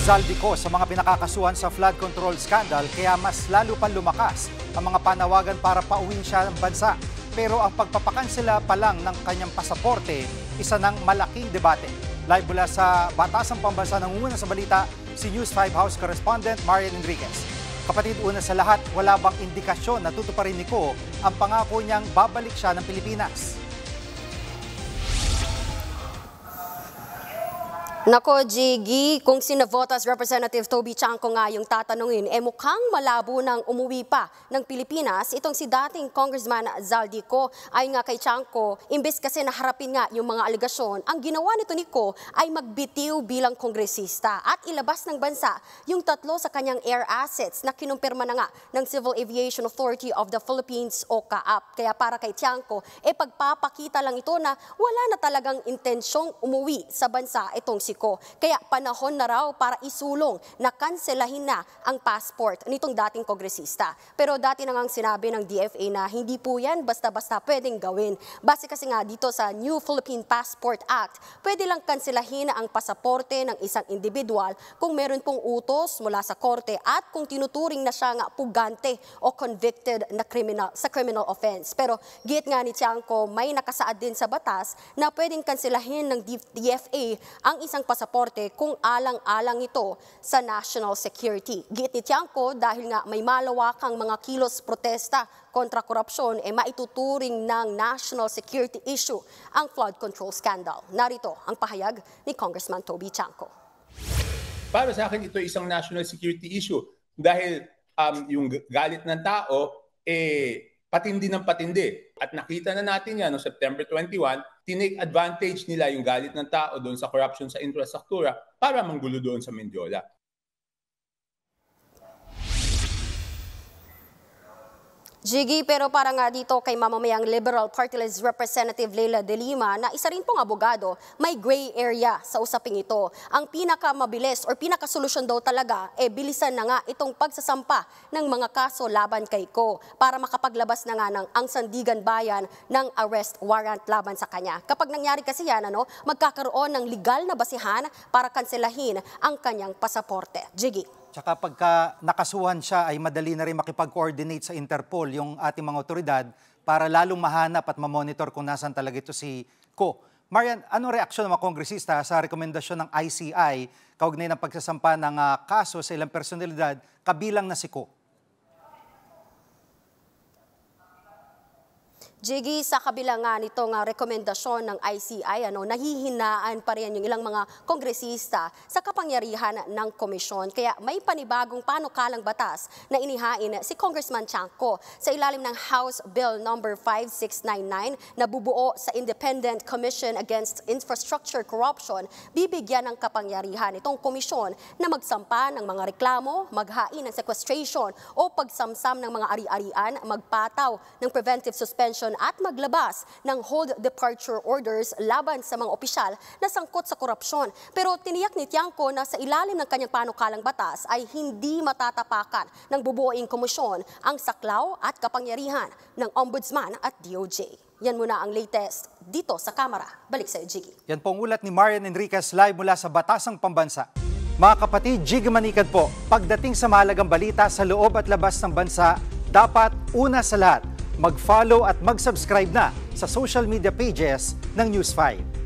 Zaldico sa mga pinakakasuhan sa flood control scandal kaya mas lalo pang lumakas ang mga panawagan para pauwiin siya ng bansa. Pero ang pagpapakansela pa lang ng kanyang pasaporte, isa ng malaking debate. Live mula sa Batasang Pambansa, nangunguna sa balita si News 5 House Correspondent Marian Enriquez. Kapatid, una sa lahat, wala bang indikasyon na tutuparin ni Ko ang pangako niyang babalik siya ng Pilipinas? Nako, Jiggy, kung sinavotas Representative Toby Chanco nga yung tatanungin, mukhang malabo nang umuwi pa ng Pilipinas. Itong si dating Congressman Zaldico ay nga kay Chanco, imbes kasi naharapin nga yung mga alegasyon, ang ginawa nito ni Ko ay magbitiw bilang kongresista at ilabas ng bansa yung 3 sa kanyang air assets na kinumpirma na nga ng Civil Aviation Authority of the Philippines o CAAP. Kaya para kay Chanco, pagpapakita lang ito na wala na talagang intensyong umuwi sa bansa itong si Ko. Kaya panahon na raw para isulong na kanselahin na ang passport nitong dating kongresista. Pero dati na ngang sinabi ng DFA na hindi po yan basta-basta pwedeng gawin. Base kasi nga dito sa New Philippine Passport Act, pwede lang kanselahin ang pasaporte ng isang individual kung meron pong utos mula sa korte at kung tinuturing na siya nga pugante o convicted na criminal offense. Pero git nga ni Chanco, may nakasaad din sa batas na pwedeng kanselahin ng DFA ang isang pasaporte kung alang-alang ito sa national security. Giit ni Chanco, dahil nga may malawakang mga kilos protesta kontra korupsyon, maituturing ng national security issue ang flood control scandal. Narito ang pahayag ni Congressman Toby Chanco. Para sa akin, ito isang national security issue dahil yung galit ng tao, patindi ng patindi. At nakita na natin yan noong September 21, tinake advantage nila yung galit ng tao doon sa corruption sa infrastruktura para manggulo doon sa Mendiola. Jiggy, pero para nga dito kay mamamayang Liberal Party List Representative Leila De Lima na isa rin pong abogado, may gray area sa usaping ito. Ang pinakamabilis or pinakasolusyon daw talaga, bilisan na nga itong pagsasampa ng mga kaso laban kay Ko para makapaglabas na nga ng ang Sandigan Bayan ng arrest warrant laban sa kanya. Kapag nangyari kasi yan, magkakaroon ng legal na basihan para kanselahin ang kanyang pasaporte. Jiggy. Tsaka pagka nakasuhan siya ay madali na rin makipag-coordinate sa Interpol yung ating mga otoridad para lalong mahanap at mamonitor kung nasan talaga ito si Ko. Marian, anong reaksyon ng mga kongresista sa rekomendasyon ng ICI kaugnay ng pagsasampa ng kaso sa ilang personalidad kabilang na si Ko? Jiggy, sa kabila nga nitong rekomendasyon ng ICI, nahihinaan pa rin yung ilang mga kongresista sa kapangyarihan ng komisyon. Kaya may panibagong panukalang batas na inihain si Congressman Chanco sa ilalim ng House Bill No. 5699 na bubuo sa Independent Commission Against Infrastructure Corruption. Bibigyan ng kapangyarihan itong komisyon na magsampa ng mga reklamo, maghain ng sequestration o pagsamsam ng mga ari-arian, magpataw ng preventive suspension at maglabas ng hold departure orders laban sa mga opisyal na sangkot sa korupsyon. Pero tiniyak ni Chanco na sa ilalim ng kanyang panukalang batas ay hindi matatapakan ng bubuoing komisyon ang saklaw at kapangyarihan ng Ombudsman at DOJ. Yan muna ang latest dito sa Kamara. Balik sa iyo, Jiggy. Yan pong ulat ni Marian Enriquez live mula sa Batasang Pambansa. Mga kapatid, Jiggy Manikad po, pagdating sa mahalagang balita sa loob at labas ng bansa, dapat una sa lahat, mag-follow at mag-subscribe na sa social media pages ng News 5.